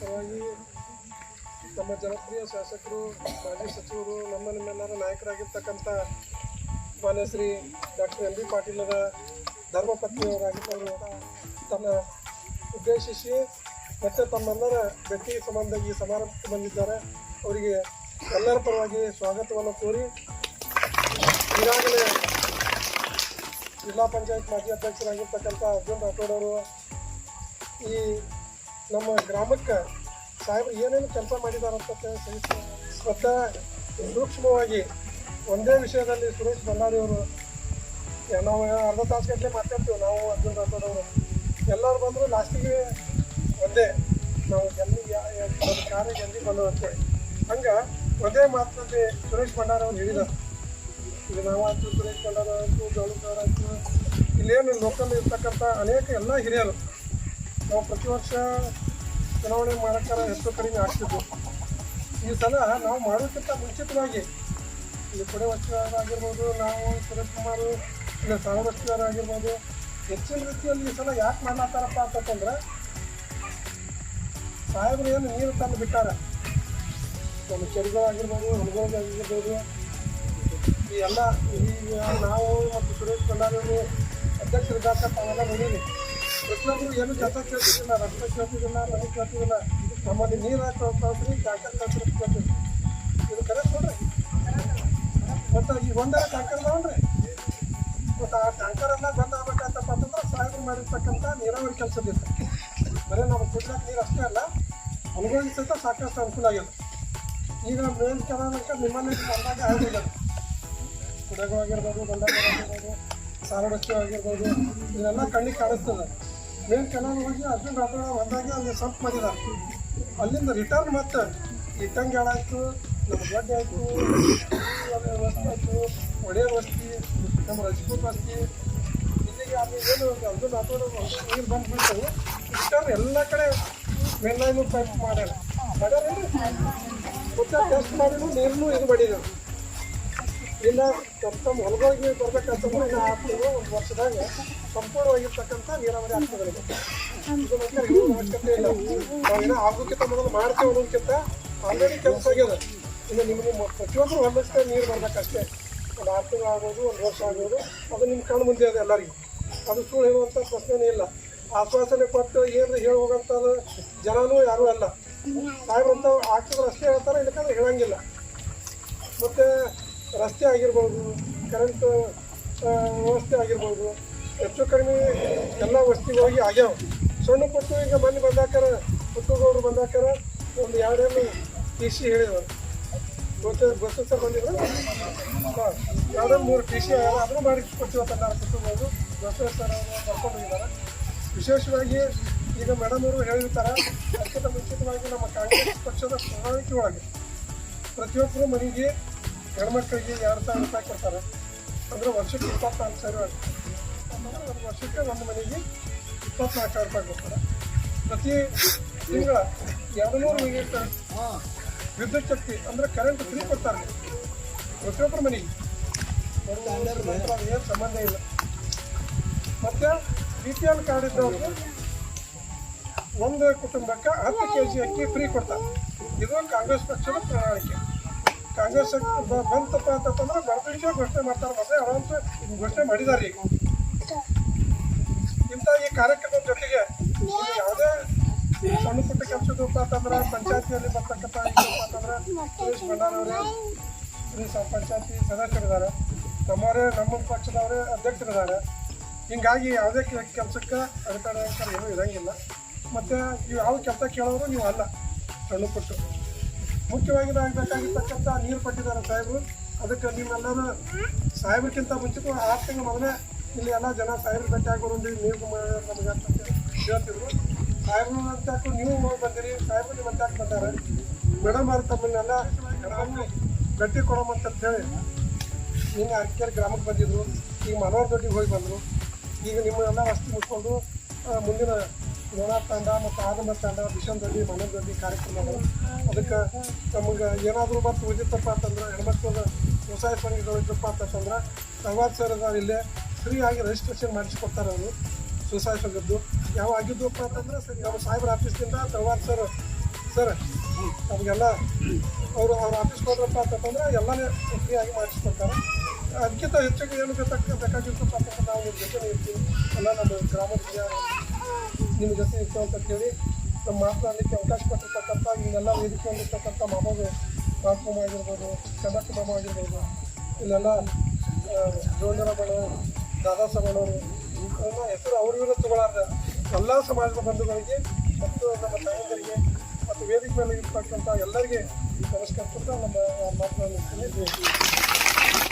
ಪರವಾಗಿ ನಮ್ಮ ಜನಪ್ರಿಯ ಶಾಸಕರು ಮಾಜಿ ಸಚಿವರು ನಿಮ್ಮೆಲ್ಲರ ನಾಯಕರಾಗಿರ್ತಕ್ಕಂಥ ಮಾನ್ಯ ಶ್ರೀ ಡಾಕ್ಟರ್ ಎಂ ಬಿ ಪಾಟೀಲರ ಧರ್ಮಪತ್ನಿಯವರಾಗಿದ್ದವರು ತಮ್ಮ ಉದ್ದೇಶಿಸಿ ಮತ್ತು ತಮ್ಮೆಲ್ಲರ ಭೇಟಿ ಸಂಬಂಧ ಈ ಸಮಾರಂಭಕ್ಕೆ ಬಂದಿದ್ದಾರೆ. ಅವರಿಗೆ ಎಲ್ಲರ ಪರವಾಗಿ ಸ್ವಾಗತವನ್ನು ಕೋರಿ ಈಗಾಗಲೇ ಜಿಲ್ಲಾ ಪಂಚಾಯತ್ ಮಾಜಿ ಅಧ್ಯಕ್ಷರಾಗಿರ್ತಕ್ಕಂಥ ಅರ್ಜುನ್ ರಾಠೋಡ್ ಅವರು ಈ ನಮ್ಮ ಗ್ರಾಮಕ್ಕೆ ಸಾಹೇಬರು ಏನೇನು ಕೆಲಸ ಮಾಡಿದಾರಂತ ಶ್ರದ್ಧಾ ಸೂಕ್ಷ್ಮವಾಗಿ ಒಂದೇ ವಿಷಯದಲ್ಲಿ ಸುರೇಶ್ ಬಳ್ಳಾರಿಯವರು ನಾವು ಅರ್ಧ ತಾಸು ಗಂಟೆ ಮಾತಾಡ್ತೀವಿ. ನಾವು ಅರ್ಜುನ್ ರಾಠೋಡ್ ಅವರು ಎಲ್ಲರೂ ಬಂದರೂ ಲಾಸ್ಟಿಗೆ ಒಂದೇ ನಾವು ಕಾರ್ಯ ಜಲ್ದಿ ಬಂದವಂತೆ ಹಂಗೆ ಒಂದೇ ಮಾತಿನಲ್ಲಿ ಸುರೇಶ್ ಬಳ್ಳಾರಿ ಅವರು ಹೇಳಿದ್ದಾರೆ. ಈಗ ನಾವಾಯ್ತು, ಸುರೇಶ್ ಬಳ್ಳಾರಿ ಆಯಿತು, ಜವಳಿಕರಾಯ್ತು, ಇಲ್ಲೇನು ಲೋಕಲ್ ಇರ್ತಕ್ಕಂಥ ಅನೇಕ ಎಲ್ಲ ಹಿರಿಯರು ನಾವು ಪ್ರತಿ ವರ್ಷ ಚುನಾವಣೆ ಮಾಡೋಕ್ಕಾರ ಹೆಚ್ಚು ಕಡಿಮೆ ಆಗ್ತಿದ್ವು. ಈ ಸಲ ನಾವು ಮಾಡೋಕ್ಕಿಂತ ಮುಂಚಿತವಾಗಿ ಇಲ್ಲಿ ಕೊಡೆ ವಸ್ತಿಗಾರರಾಗಿರ್ಬೋದು, ನಾವು ಸುರೇಶ್ ಕುಮಾರ್ ಇಲ್ಲ ಸಾವಿರ ವಸ್ತಿಗಾರರಾಗಿರ್ಬೋದು, ಹೆಚ್ಚಿನ ರೀತಿಯಲ್ಲಿ ಈ ಸಲ ಯಾಕೆ ಮಾಡ್ಲಾತಾರಪ್ಪ ಅಂತಂದ್ರೆ ಸಾಹೇಬರು ಏನು ನೀರು ತಂದು ಬಿಟ್ಟಾರ. ನಮ್ಮ ಕೆರೆಗಳಾಗಿರ್ಬೋದು, ಹೊಲಗಳಾಗಿರ್ಬೋದು, ಈ ಎಲ್ಲ ಈಗ ನಾವು ಮತ್ತು ಸುರೇಶ್ ಬಳ್ಳಾರಿಯವರು ಅಧ್ಯಕ್ಷರಿದ್ದಾಗ ತಾವೆಲ್ಲ ನೋಡೀನಿ. ಪ್ರತಿಯೊಬ್ಬರು ಏನು ಕೆಲಸ ಕೇಳ್ತಿದ್ದಿಲ್ಲ, ರಸ್ತೆ ಕೇಳ್ತಿದ್ದಿಲ್ಲ, ಮನೆ ಕೇಳ್ತಿದ್ದಿಲ್ಲ. ನಮ್ಮಲ್ಲಿ ನೀರು ಹಾಕಿ ಟ್ಯಾಂಕರ್ ಕೇಳ್ತಿರ್ತೀವಿ. ಇದು ಕರೆಕ್ಟ್ ನೋಡ್ರಿ. ಮತ್ತು ಈಗ ಒಂದರ ಟ್ಯಾಂಕರ್ ಇದಾವನ್ರಿ. ಮತ್ತು ಆ ಟ್ಯಾಂಕರೆಲ್ಲ ಬಂದ್ ಆಗ್ಬೇಕಂತಪ್ಪ ಅಂತಂದ್ರೆ ಸಾಹೇಬರು ಮಾಡಿರ್ತಕ್ಕಂಥ ನೀರಾವರಿ ಕೆಲಸದಿತ್ತು. ಬರೀ ನಾವು ಕುಡಿಯೋಕೆ ನೀರು ಅಷ್ಟೇ ಅಲ್ಲ, ಅನುಭವಿಸಿ ಸಹಿತ ಸಾಕಷ್ಟು ಅನುಕೂಲ ಆಗಿದೆ. ಈಗ ಮೇನ್ ಕೆನಾಲಕ್ಕೆ ನಿಮ್ಮಲ್ಲಿ ಬಂದಾಗ ಆಗಿರೋದು ಕುಡಗಳಾಗಿರ್ಬೋದು, ಬಂಡಾಗಿರ್ಬೋದು, ಸಾರಡಸ್ತಿ ಆಗಿರ್ಬೋದು, ಇದೆಲ್ಲ ಕಣ್ಣಿಗೆ ಕಾಣಿಸ್ತದೆ. ಮೇನ್ ಕೆನಾಲ್ ಹೋಗಿ ಅರ್ಜುನ್ ರಾಠೋಡ್ ಬಂದಾಗ ಅಲ್ಲಿ ಸಂಪ್ ಮಾಡಿದ್ದಾರೆ. ಅಲ್ಲಿಂದ ರಿಟರ್ನ್ ಮತ್ತೆ ಇಟ್ಟಂಗಿ ಆಯಿತು, ನಮ್ಮ ಗಡ್ಡೆ ಆಯಿತು, ವಸ್ತಿ ಆಯಿತು, ಒಡೆಯ ವಸ್ತಿ, ನಮ್ಮ ರಜಪೂತ್ ವಸ್ತಿ, ಇಲ್ಲಿಗೆ ಅಲ್ಲಿ ಏನು ಅರ್ಜುನ್ ರಾಠೋಡ್ ನೀರು ಬಂದು ಬಿಡ್ತವೆ. ರಿಟರ್ನ್ ಎಲ್ಲ ಕಡೆ ಮೇಲ್ನೂ ಪೈಪ್ ಮಾಡ್ಯಾರ ಮತ್ತೆ ಟೆಸ್ಟ್ ಮಾಡಿದ್ರು ನೀರನ್ನು ಇದು ಮಾಡಿದ್ರು. ಇನ್ನು ತಮ್ಮ ಹೊಲಗಳಿಗೆ ಬರ್ಬೇಕಂತಂದ್ರೆ ಇನ್ನು 6 ತಿಂಗಳು 1 ವರ್ಷದಾಗ ಸಂಪೂರ್ಣವಾಗಿರ್ತಕ್ಕಂಥ ನೀರಾವರಿ ಆಗ್ತದೆ. ಇದು ಮತ್ತೆ ಹೇಳೋ ಅವಶ್ಯಕತೆ ಇಲ್ಲ. ನಾವೇನೋ ಆಗೋಕ್ಕಿಂತ ಮೊದಲು ಮಾಡ್ತೇವೆ ಅನ್ನೋದಕ್ಕಿಂತ ಆಲ್ರೆಡಿ ಕೆಲಸ ಆಗ್ಯದ. ಇನ್ನು ನಿಮ್ಮ ಪ್ರತಿಯೊಬ್ಬರು ಹೊಲಕ್ಕೆ ನೀರು ಬರ್ಬೇಕಷ್ಟೇ. ಒಂದು 6 ತಿಂಗಳು ಆಗ್ಬೋದು, 1 ವರ್ಷ ಆಗ್ಬೋದು, ಅದು ನಿಮ್ಮ ಕಣ್ಣು ಮುಂದೆ ಇದೆ ಎಲ್ಲರಿಗೂ. ಅದು ಸುಳ್ಳು ಹೇಳುವಂಥ ಪ್ರಶ್ನೆನೇ ಇಲ್ಲ. ಆಶ್ವಾಸನೆ ಕೊಟ್ಟು ಏನು ಹೇಳಿ ಹೋಗೋಂಥದ್ದು ಜನನೂ ಯಾರೂ ಅಲ್ಲ. ಸಾಹೇಬ್ರಂತ ಆಗ್ತದ್ರೆ ಅಷ್ಟೇ ಹೇಳ್ತಾರೆ, ಇಲ್ಲಕಂದ್ರೆ ಹೇಳಂಗಿಲ್ಲ. ಮತ್ತು ರಸ್ತೆ ಆಗಿರ್ಬೋದು, ಕರೆಂಟ್ ವ್ಯವಸ್ಥೆ ಆಗಿರ್ಬೋದು, ಹೆಚ್ಚು ಕಡಿಮೆ ಎಲ್ಲ ವಸ್ತಿಗಳಿಗೆ ಆಗ್ಯಾವ. ಸಣ್ಣ ಪುಟ್ಟು ಈಗ ಮೊನ್ನೆ ಬಂದಾಕಾರ ಪುಟ್ಟಗೌಡರು ಬಂದಾಕಾರ ಒಂದು 2 ಟಿ ಸಿ ಹೇಳಿದ್ರು. ಬಸ್ಸು ಸರ್ ಬಂದಿದ್ರು. ಹಾಂ, 2-3 ಟಿ ಸಿ ಅದನ್ನು ಮಾಡಿ ಕೊಡ್ತೀವತ್ತ ಪುಟ್ಟಗೌಡರು ಬಸ್ಸು ಸರ್ ಅವರು ಬರ್ಕೊಂಡು ಹೋಗಿದ್ದಾರೆ. ವಿಶೇಷವಾಗಿ ಈಗ ಮೇಡಮ್ ಅವರು ಹೇಳಿರ್ತಾರೆ, ಅದಕ್ಕಿಂತ ಮುಂಚಿತವಾಗಿ ನಮ್ಮ ಕಾಂಗ್ರೆಸ್ ಪಕ್ಷದ ಪ್ರಣಾಳಿಕೆ ಒಳಗೆ ಪ್ರತಿಯೊಬ್ಬರು ಮನೆಗೆ ಹೆಣ್ಮಕ್ಳಿಗೆ 2,000 ರೂಪಾಯಿ ಕೊಡ್ತಾರೆ. ಅಂದರೆ ವರ್ಷಕ್ಕೆ 24,000 ಆಗುತ್ತೆ. ಒಂದು ವರ್ಷಕ್ಕೆ ಒಂದು ಮನೆಗೆ 24,000 ರೂಪಾಯಿ ಕೊಡ್ತಾರೆ. ಪ್ರತಿ ತಿಂಗಳ 200 ಯೂನಿಟ್ ವಿದ್ಯುತ್ ಶಕ್ತಿ ಅಂದರೆ ಕರೆಂಟ್ ಫ್ರೀ ಕೊಡ್ತಾರೆ ಪ್ರತಿಯೊಬ್ಬರ ಮನೆಗೆ. ಏನು ಸಂಬಂಧ ಇಲ್ಲ. ಮತ್ತು BPL ಕಾರ್ಡ್ ಇದ್ದವ್ರಿಗೆ ಒಂದು ಕುಟುಂಬಕ್ಕೆ 10 kg ಅಕ್ಕಿ ಫ್ರೀ ಕೊಡ್ತಾರೆ. ಇದು ಕಾಂಗ್ರೆಸ್ ಪಕ್ಷದ ಪ್ರಣಾಳಿಕೆ. ಕಾಂಗ್ರೆಸ್ ಬಂತಪ್ಪ ಅಂತಂದ್ರೆ ಬರಪರೀಕ್ಷೆ ಘೋಷಣೆ ಮಾಡ್ತಾರೆ. ಮತ್ತೆ ಆರಾಮ್ಸೆ ಘೋಷಣೆ ಮಾಡಿದ್ದಾರೆ. ಈಗ ಇಂಥ ಈ ಕಾರ್ಯಕ್ರಮದ ಜೊತೆಗೆ ಯಾವುದೇ ಸಣ್ಣ ಪುಟ್ಟ ಕೆಲಸದಪ್ಪ ಅಂತಂದ್ರೆ ಪಂಚಾಯತಿಯಲ್ಲಿ ಬರ್ತಕ್ಕಂಥ ಅಂತಂದ್ರೆ ಸುರೇಶ್ ಬಳ್ಳಾರಿ ಅವರೇ ಪಂಚಾಯತಿ ಸದಸ್ಯರಿದ್ದಾರೆ, ನಮ್ಮವರೇ ನಮ್ಮ ಪಕ್ಷದವರೇ ಅಧ್ಯಕ್ಷರಿದ್ದಾರೆ. ಹಿಂಗಾಗಿ ಯಾವುದೇ ಕೆಲಸಕ್ಕೆ ಅಡೆತಡೆ ಏನೂ ಇರೋಂಗಿಲ್ಲ. ಮತ್ತು ನೀವು ಯಾವ ಕೆಲಸ ಕೇಳೋರು ನೀವು ಅಲ್ಲ. ಸಣ್ಣ ಪುಟ್ಟು ಮುಖ್ಯವಾಗಿ ಆಗಬೇಕಾಗಿರ್ತಕ್ಕಂಥ ನೀರು ಕೊಟ್ಟಿದ್ದಾರೆ ಸಾಹೇಬರು. ಅದಕ್ಕೆ ನೀವೆಲ್ಲರೂ ಸಾಹೇಬ್ರಿಗಿಂತ ಮುಂಚಿತ 6 ತಿಂಗಳು ಮೊದಲೇ ಇಲ್ಲಿ ಎಲ್ಲ ಜನ ಸಾಹೇಬ್ರು ಭೇಟಿ ಆಗೋರು ನೀರು ನಮಗೆ ಅಂತ ಹೇಳ್ತಿದ್ರು. ಸಾಹೇಬ್ರು ಅಂತ ನೀವು ಹೋಗಿ ಬಂದಿರಿ, ಸಾಹೇಬ್ರು ನಿಮ್ಮ ಅಂತ ಬಂದಾರೆ. ಮೇಡಮ್ ಅವ್ರು ತಮ್ಮನ್ನೆಲ್ಲ ಭೇಟಿ ಕೊಡೋಮಂತ ಹೇಳಿ ನಿನ್ನೆ ಅರಕೆರೆ ಗ್ರಾಮಕ್ಕೆ ಬಂದಿದ್ರು. ಈಗ ಮನೋಹರ್ ದೊಡ್ಡಿಗೆ ಹೋಗಿ ಬಂದರು. ಈಗ ನಿಮ್ಮನ್ನೆಲ್ಲ ವಸ್ತು ಮುಗಿಸ್ಕೊಂಡು ಮುಂದಿನ ನೋಡಾರ್ ತಂಡ ಮತ್ತು ಆಗಮ ತಂಡ ಮಿಷನ್ ದೊಡ್ಡಿ ಮನೋಹರ್ ದೊಡ್ಡಿ ಕಾರ್ಯಕ್ರಮಗಳು. ಅದಕ್ಕೆ ನಮಗೆ ಏನಾದರೂ ಮತ್ತು ಉಳಿದಿತ್ತಪ್ಪ ಅಂತಂದ್ರೆ ಹೆಣ್ಮಕ್ಳು ವ್ಯವಸಾಯ ಸಂಘಗಳು ಇದ್ದಪ್ಪ ಅಂತಂದ್ರೆ ಸಂವಾದ ಸರ್ ಅದಾರ ಇಲ್ಲೇ ಫ್ರೀಯಾಗಿ ರಿಜಿಸ್ಟ್ರೇಷನ್ ಮಾಡಿಸ್ಕೊಡ್ತಾರೆ ಅವರು ಸ್ವಸಹಾಯ ಸಂಘದ್ದು. ಯಾವ ಆಗಿದ್ದಪ್ಪ ಅಂತಂದ್ರೆ ನಮ್ಮ ಸಾಹೇಬ್ರ ಆಫೀಸ್ನಿಂದ ಸಂವಾದ ಸರ್ ಸರ್ ನಮಗೆಲ್ಲ ಅವ್ರ ಆಫೀಸ್ಗೆ ಹೋದ್ರಪ್ಪ ಅಂತಂದ್ರೆ ಎಲ್ಲನೇ ಫ್ರೀಯಾಗಿ ಮಾಡಿಸ್ಕೊಡ್ತಾರೆ. ಅದಕ್ಕಿಂತ ಹೆಚ್ಚಿಗೆ ಏನು ಬೇಕಾಗಿರ್ತಪ್ಪ ಅಂತಂದ್ರೆ ನಾವು ನಿಮ್ಮ ಜೊತೆ ಇರ್ತೀವಿ, ಎಲ್ಲ ನಮ್ಮ ಗ್ರಾಮದ ನಿಮ್ಮ ಜೊತೆ ಇರ್ತೀವಿ ಅಂತ ಹೇಳಿ ನಮ್ಮ ಮಾತನಾಡಲಿಕ್ಕೆ ಅವಕಾಶ ಕೊಟ್ಟಿರ್ತಕ್ಕಂಥ ಇಲ್ಲೆಲ್ಲ ವೇದಿಕೆಯಲ್ಲಿರ್ತಕ್ಕಂಥ ಮಾಮೂಲು ಮಾಮ ಆಗಿರ್ಬೋದು, ಕಂಡಕ್ಟರ್ ಮಾಮ ಆಗಿರ್ಬೋದು, ಇಲ್ಲೆಲ್ಲ ಜೋಳರಗಳು, ದಾದಾ ಸಭೆಯವರು ಹೆಸರು ಅವ್ರ ಇವರು ತಗೊಳ್ಳಾರ್ದ ಎಲ್ಲ ಸಮಾಜದ ಬಂಧುಗಳಿಗೆ ಮತ್ತು ನಮ್ಮ ತಾಯಂದರಿಗೆ ಮತ್ತು ವೇದಿಕೆ ಮೇಲೆ ಇರ್ತಕ್ಕಂಥ ಎಲ್ಲರಿಗೆ ನಮಸ್ಕರಿಸುತ್ತಾ ನಮ್ಮ ಮಾತನಾಡಲಿಕ್ಕೆ